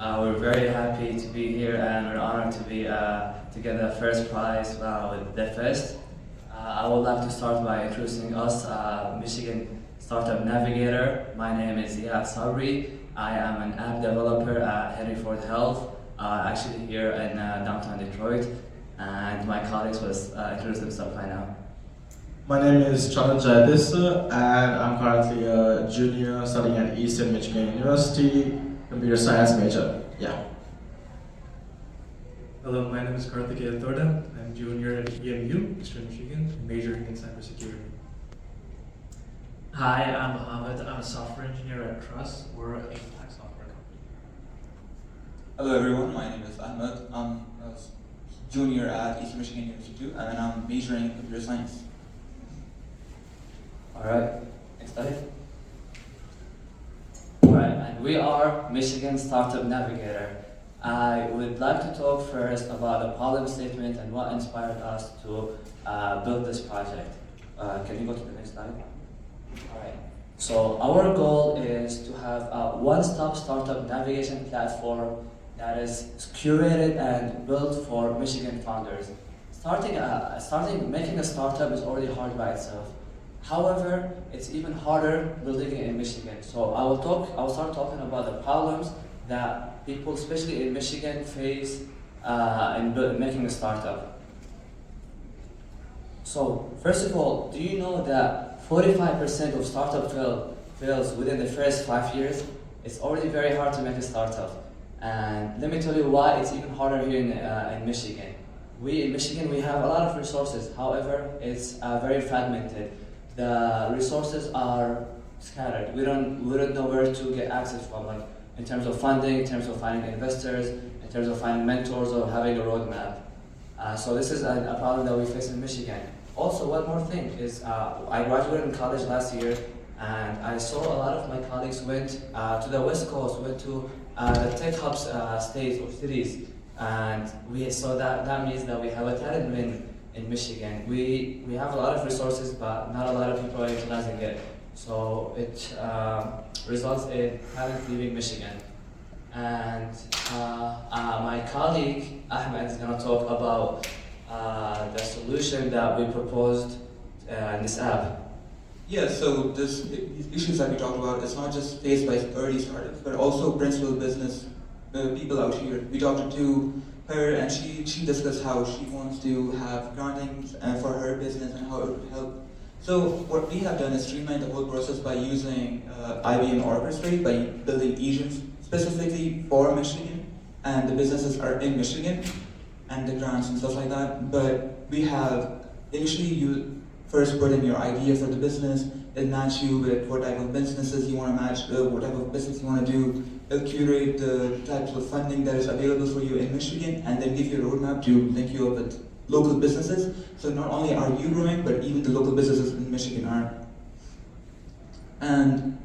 We're very happy to be here and we're honored to be to get the first prize with DevFest. I would like to start by introducing us, Michigan Startup Navigator. My name is Sabri. I am an app developer at Henry Ford Health, actually here in downtown Detroit, and my colleagues will introduce themselves right now. My name is Chandan Jayadisa, and I'm currently a junior studying at Eastern Michigan University, computer science major. Yeah. Hello, my name is Karthikeya Thoda. I'm junior at EMU, Eastern Michigan, majoring in cybersecurity. Hi, I'm Mohammed. I'm a software engineer at Trust. We're a tech software company. Hello everyone, my name is Ahmed. I'm a junior at Eastern Michigan University too, and I'm majoring in computer science. Alright, next slide. Alright, and we are Michigan Startup Navigator. I would like to talk first about the problem statement and what inspired us to build this project. Can you go to the next slide? Alright, so our goal is to have a one-stop startup navigation platform that is curated and built for Michigan founders. Making a startup is already hard by itself. However, it's even harder building it in Michigan. So I will start talking about the problems that people, especially in Michigan, face in making a startup. So first of all, do you know that 45% of startup fails within the first 5 years? It's already very hard to make a startup. And let me tell you why it's even harder here in Michigan. In Michigan, we have a lot of resources. However, it's very fragmented. The resources are scattered. We don't know where to get access from, like in terms of funding, in terms of finding investors, in terms of finding mentors or having a roadmap. So this is a problem that we face in Michigan. Also, one more thing is I graduated in college last year, and I saw a lot of my colleagues went to the West Coast, went to the tech hubs states or cities, and so that means that we have a talent win in Michigan. We have a lot of resources, but not a lot of people are utilizing it. So it results in talent leaving Michigan. And my colleague Ahmed is going to talk about the solution that we proposed in this app. Yeah, so these issues that we talked about, it's not just faced by early startups, but also principal business people out here. We talked to her and she discussed how she wants to have grantings for her business and how it would help. So what we have done is streamline the whole process by using IBM Orchestrate, by building agents specifically for Michigan, and the businesses are in Michigan, and the grants and stuff like that. But we have initially you first put in your idea for the business, it match you with what type of businesses you want to match, what type of business you want to do. It'll curate the types of funding that is available for you in Michigan, and then give you a roadmap to link you up with local businesses. So not only are you growing, but even the local businesses in Michigan are. And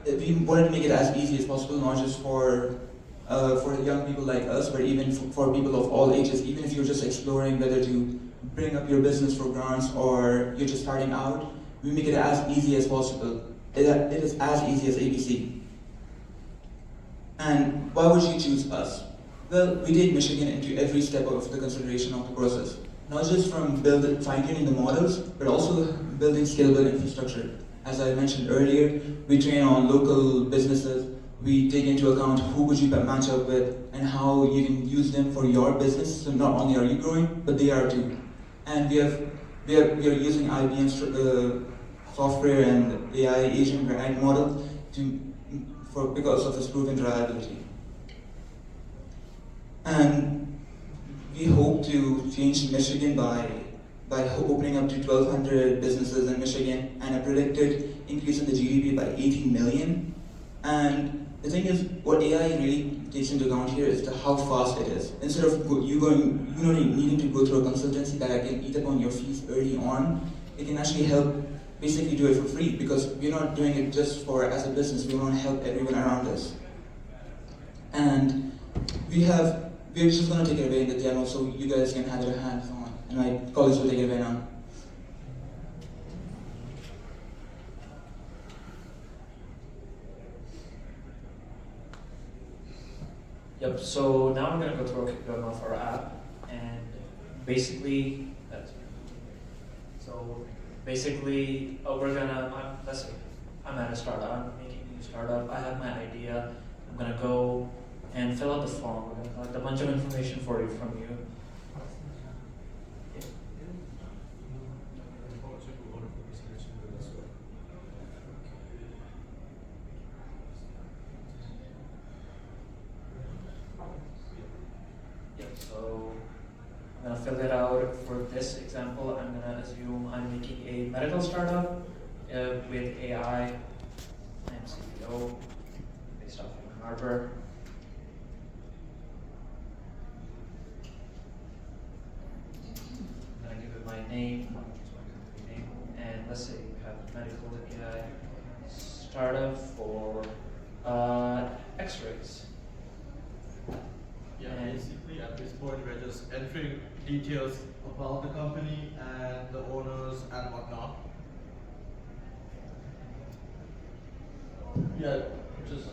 we wanted to make it as easy as possible, not just for young people like us, but even for people of all ages. Even if you're just exploring whether to bring up your business for grants or you're just starting out, we make it as easy as possible. It is as easy as ABC. And why would you choose us? Well, we take Michigan into every step of the consideration of the process. Not just from fine-tuning the models, but also building scalable infrastructure. As I mentioned earlier, we train on local businesses. We take into account who would you match up with and how you can use them for your business. So not only are you growing, but they are too. And we are using IBM software and AI agent guide model because of its proven reliability. And we hope to change Michigan by opening up to 1,200 businesses in Michigan and a predicted increase in the GDP by 18 million. And the thing is, what AI really takes into account here is how fast it is. Instead of needing to go through a consultancy that can eat up on your fees early on, it can actually help basically do it for free, because we're not doing it just as a business, we want to help everyone around us. And we're just going to take it away in the demo so you guys can have your hands on, and my colleagues will take it away now. Yep, so now I'm gonna go through a quick demo of our app, and basically, we're gonna, let's say, I'm at a startup, I'm making a new startup, I have my idea, I'm gonna go and fill out the form, we're gonna collect a bunch of information from you. Yep, so I'm gonna fill it out. For this example, I'm gonna assume I'm making a medical startup with AI. I'm CEO, based off of Ann Arbor. I'm gonna give it my name, my company name, and let's say we have medical AI startup for X-rays. Yeah, And basically at this point we're just entering details about the company and the owners and whatnot. Yeah, just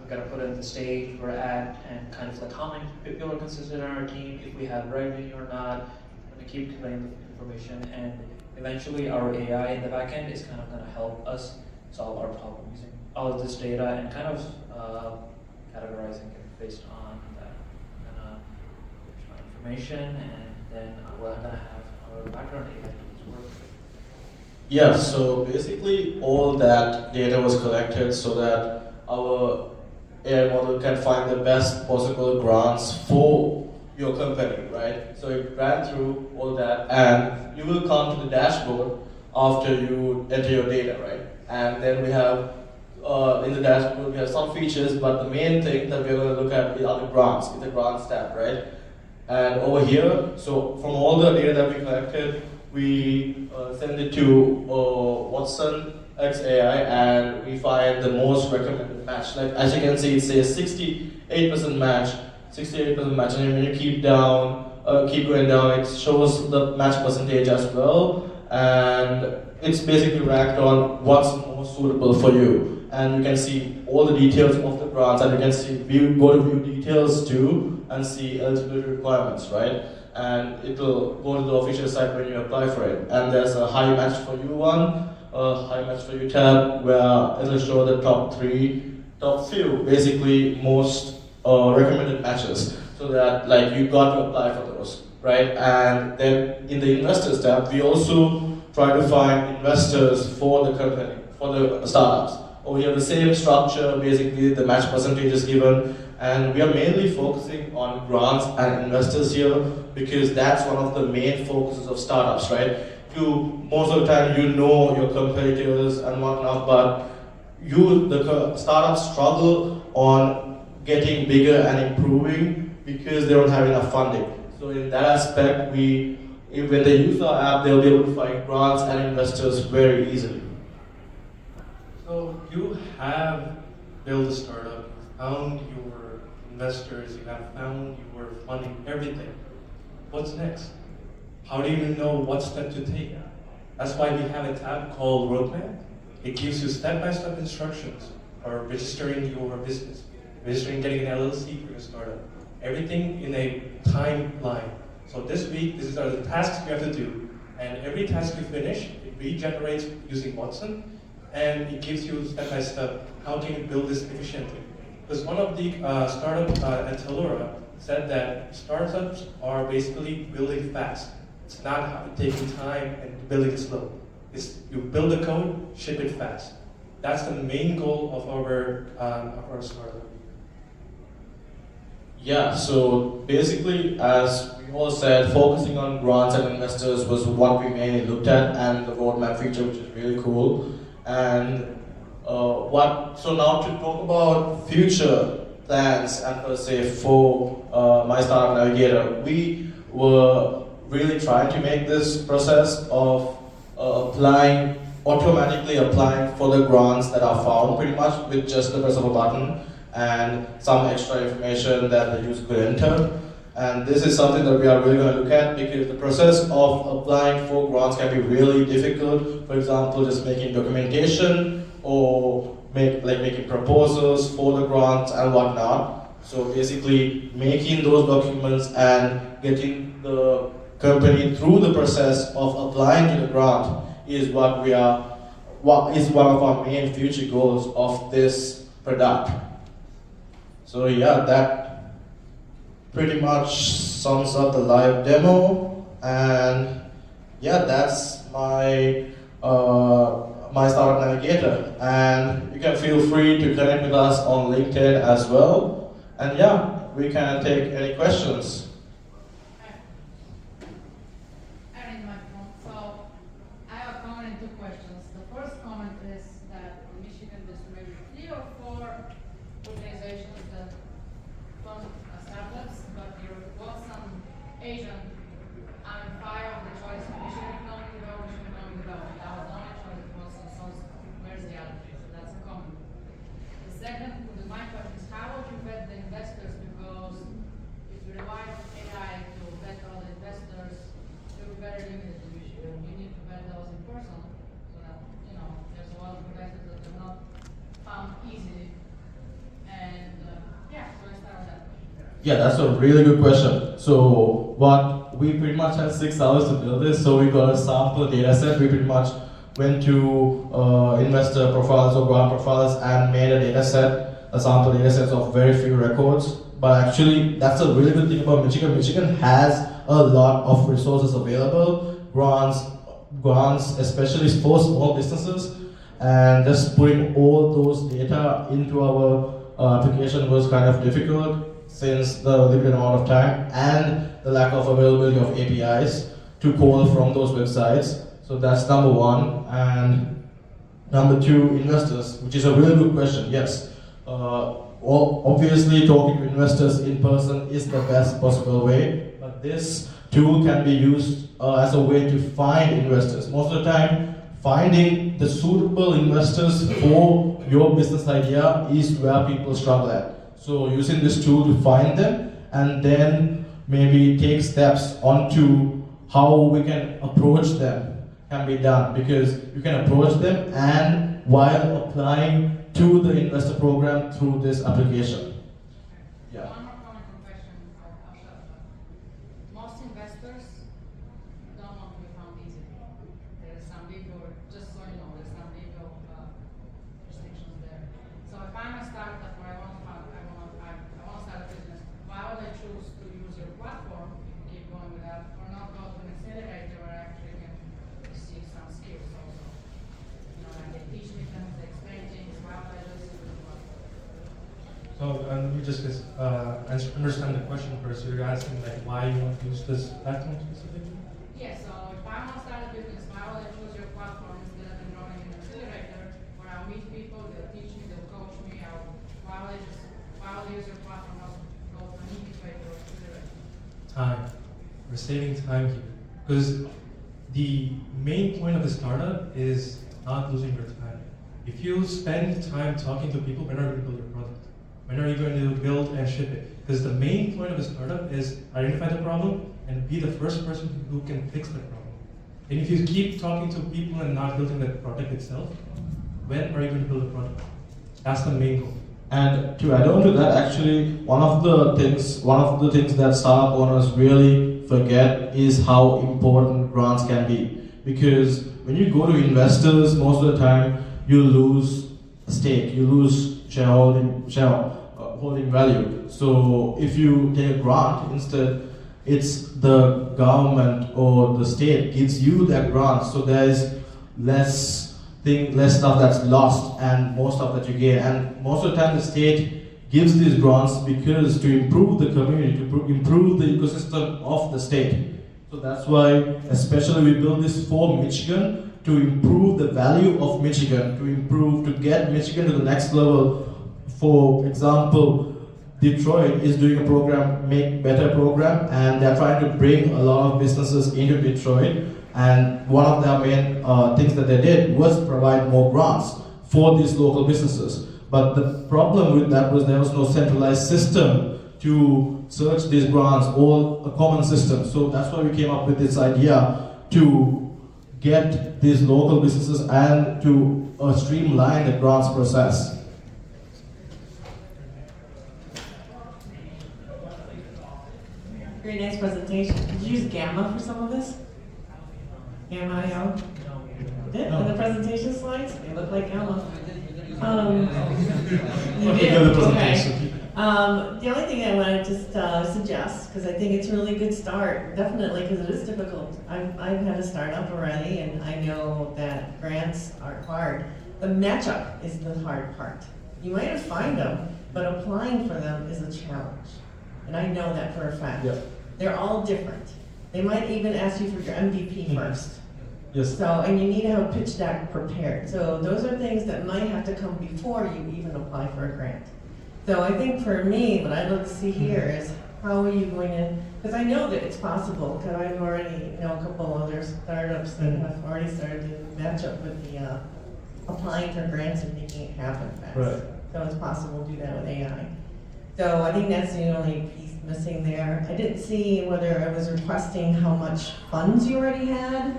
we're gonna put in the stage we're at and kind of like how many people are considered on our team, if we have revenue or not. I'm gonna keep collecting the information, and eventually our AI in the back end is kind of gonna help us solve our problem using all of this data and kind of categorizing it based on that. I'm gonna push my information, and then we're gonna have our background AI tools work. yeah, so basically all that data was collected so that our AI model can find the best possible grants for your company, right? So it ran through all that, and you will come to the dashboard after you enter your data, right? And then we have in the dashboard we have some features, but the main thing that we're going to look at are the grants, in the grants tab, right? And over here, so from all the data that we collected, we send it to Watson X AI, and we find the most recommended match. Like as you can see, it says 68% match, 68% match, and when you keep going down, it shows the match percentage as well, and it's basically ranked on what's most suitable for you. And you can see all the details of the grants, and you can see go to view details too and see eligibility requirements, right? And it will go to the official site when you apply for it. And there's a high match for you one, a high match for you tab, where it'll show the top few, basically most recommended matches, so that like you got to apply for those, right? And then in the investors tab, we also try to find investors for the company, for the startups. Over here, the same structure, basically the match percentage is given, and we are mainly focusing on grants and investors here because that's one of the main focuses of startups, right? Most of the time you know your competitors and whatnot, but the startups struggle on getting bigger and improving because they don't have enough funding. So in that aspect, when they use our app, they'll be able to find grants and investors very easily. So you have built a startup, you found your investors, you have found your funding, everything. What's next? How do you even know what step to take? That's why we have a tab called Roadmap. It gives you step-by-step instructions for registering your business, registering, getting an LLC for your startup. Everything in a timeline. So this week, these are the tasks you have to do. And every task you finish, it regenerates using Watson, and it gives you step-by-step how can you build this efficiently. Because one of the startup at Telura said that startups are basically building fast. It's not taking time and building slow. It's you build the code, ship it fast. That's the main goal of our startup. Yeah, so basically, as we all said, focusing on grants and investors was what we mainly looked at, and the roadmap feature, which is really cool. And so now to talk about future plans and per se for MIStartup Navigator, we were really trying to make this process of automatically applying for the grants that are found pretty much with just the press of a button and some extra information that the user could enter. And this is something that we are really going to look at because the process of applying for grants can be really difficult. For example, just making documentation or making proposals for the grants and whatnot. So basically, making those documents and getting the company through the process of applying to the grant is what is one of our main future goals of this product. So yeah, that pretty much sums up the live demo, and yeah, that's my MIStartup Navigator, and you can feel free to connect with us on LinkedIn as well, and yeah, we can take any questions. Erin, microphone. So I have a comment and two questions. The first comment is that in Michigan there's maybe 3 or 4 organizations that fund startups, but there was some Asian. I'm 5 of the choice Michigan economic development, Michigan economic development. That was the only choice that was so where's the other? So that's a comment. The second, my question is how would you vet the investors, because if you rely on AI to vet all the investors, you'll be better limited to Michigan. You need to vet those in person so that, there's a lot of investors that are not found easily. And so I start with that question. Yeah, that's a really good question. So we pretty much had 6 hours to build this, so we got a sample data set. We pretty much went to investor profiles or grant profiles and made a sample data set of very few records. But actually, that's a really good thing about Michigan. Michigan has a lot of resources available, grants, especially for small businesses, and just putting all those data into our application was kind of difficult since the limited amount of time and the lack of availability of APIs to call from those websites. So that's number one. And number 2, investors, which is a really good question. Yes, obviously talking to investors in person is the best possible way, but this tool can be used as a way to find investors. Most of the time, finding the suitable investors for your business idea is where people struggle at. So using this tool to find them and then maybe take steps onto how we can approach them can be done, because you can approach them and while applying to the investor program through this application. Yeah. One more comment and question. Most investors don't want to be found easily. There's some legal, just so you know, there's some legal restrictions there. So if I'm a startup where I want to start a business, why would I choose to use your platform, keep going with that, or not go to an accelerator where I actually can receive some skills also? And they teach me things, they explain things, why would I just use the platform? So let me just understand the question first. So you're asking like why you want to use this platform specifically? Yeah, so if I want to start a business, why would I choose your platform instead of enrolling in an accelerator where I'll meet people, they'll teach me, they'll coach me, why would I use your platform, not go to an incubator or accelerator? Time. We're saving time here. Because the main point of a startup is not losing your time. If you spend time talking to people, when are you going to build your product? When are you going to build and ship it? Because the main point of a startup is identify the problem and be the first person who can fix the problem. And if you keep talking to people and not building the product itself, when are you going to build a product? That's the main goal. And to add on to that, actually, one of the things that startup owners really forget is how important grants can be. Because when you go to investors, most of the time you lose stake, you lose holding value. So if you take a grant, instead it's the government or the state gives you that grant, so there is less stuff that's lost and more stuff that you gain. And most of the time the state gives these grants because to improve the community, to improve the ecosystem of the state. So that's why especially we built this for Michigan, to improve the value of Michigan, to get Michigan to the next level. For example, Detroit is doing a program, Make Better program, and they're trying to bring a lot of businesses into Detroit. And one of their main things that they did was provide more grants for these local businesses. But the problem with that was there was no centralized system to search these grants, or a common system. So that's why we came up with this idea to get these local businesses and to streamline the grants process. Very nice presentation. Did you use Gamma for some of this? Gamma IO? You did? In the presentation slides? They look like Gamma. You did? Okay. The only thing I want to just suggest, because I think it's a really good start, definitely, because it is difficult. I've had a startup already, and I know that grants are hard. The matchup is the hard part. You might have find them, but applying for them is a challenge. And I know that for a fact. Yeah. They're all different. They might even ask you for your MVP first. Yes. So, and you need to have a pitch deck prepared. So those are things that might have to come before you even apply for a grant. So I think for me, what I'd like to see here is how are you going to, because I know that it's possible, because I've already know a couple other startups that have already started to match up with the applying for grants and making it happen fast. Right. So it's possible to do that with AI. So I think that's the only piece missing there. I didn't see whether I was requesting how much funds you already had.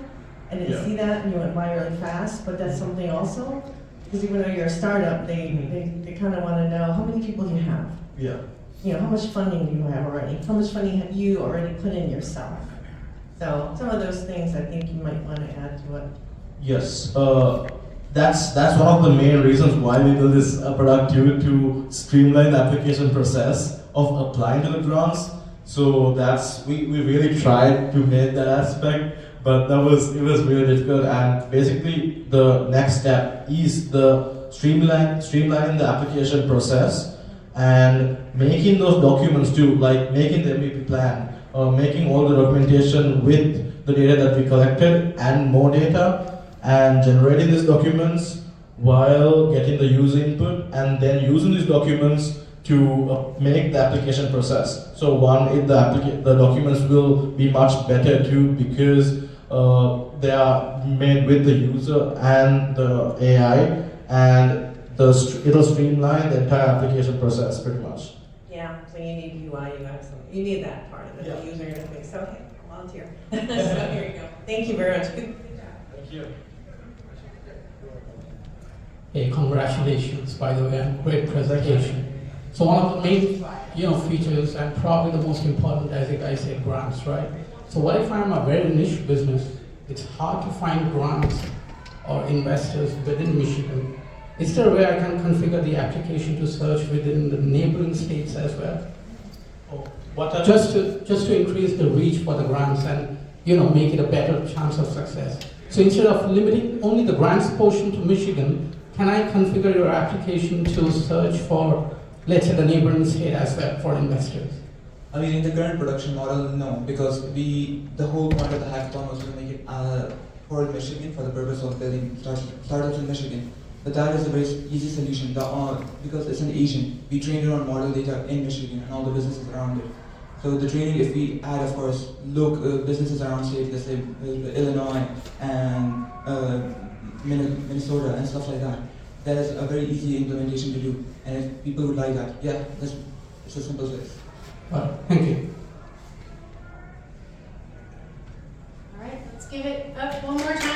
I didn't see that, and you went by really fast, but that's something also. Because even though you're a startup, they kind of want to know how many people you have. Yeah. You know, how much funding do you have already? How much funding have you already put in yourself? So some of those things I think you might want to add to it. Yes. That's one of the main reasons why we built this product to streamline the application process of applying to the grants. So we really tried to make that aspect, but it was really difficult. And basically, the next step is the streamlining the application process and making those documents too, like making the MVP plan, making all the documentation with the data that we collected and more data, and generating these documents while getting the user input, and then using these documents to make the application process. So the documents will be much better too, because they are made with the user and the AI, and it'll streamline the entire application process pretty much. Yeah, so you need UI, UX, you need that part of it, the user interface. So, okay, volunteer. So here you go. Thank you very much. Good job. Thank you. Hey, congratulations, by the way, and great presentation. So one of the main, features, and probably the most important, as the guy said, grants, right? So what if I'm a very niche business? It's hard to find grants or investors within Michigan. Is there a way I can configure the application to search within the neighboring states as well? Just to increase the reach for the grants and make it a better chance of success. So instead of limiting only the grants portion to Michigan, can I configure your application to search for, let's say, the neighboring state as well for investors? I mean, in the current production model, no, because the whole point of the hackathon was to make it for Michigan for the purpose of building startups in Michigan. But that is a very easy solution because it's an Asian. We trained it on model data in Michigan and all the businesses around it. So the training, if we add, of course, businesses around states, let's say Illinois and Minnesota and stuff like that, that is a very easy implementation to do. And if people would like that, yeah, it's as simple as this. Thank you. All right, let's give it up one more time.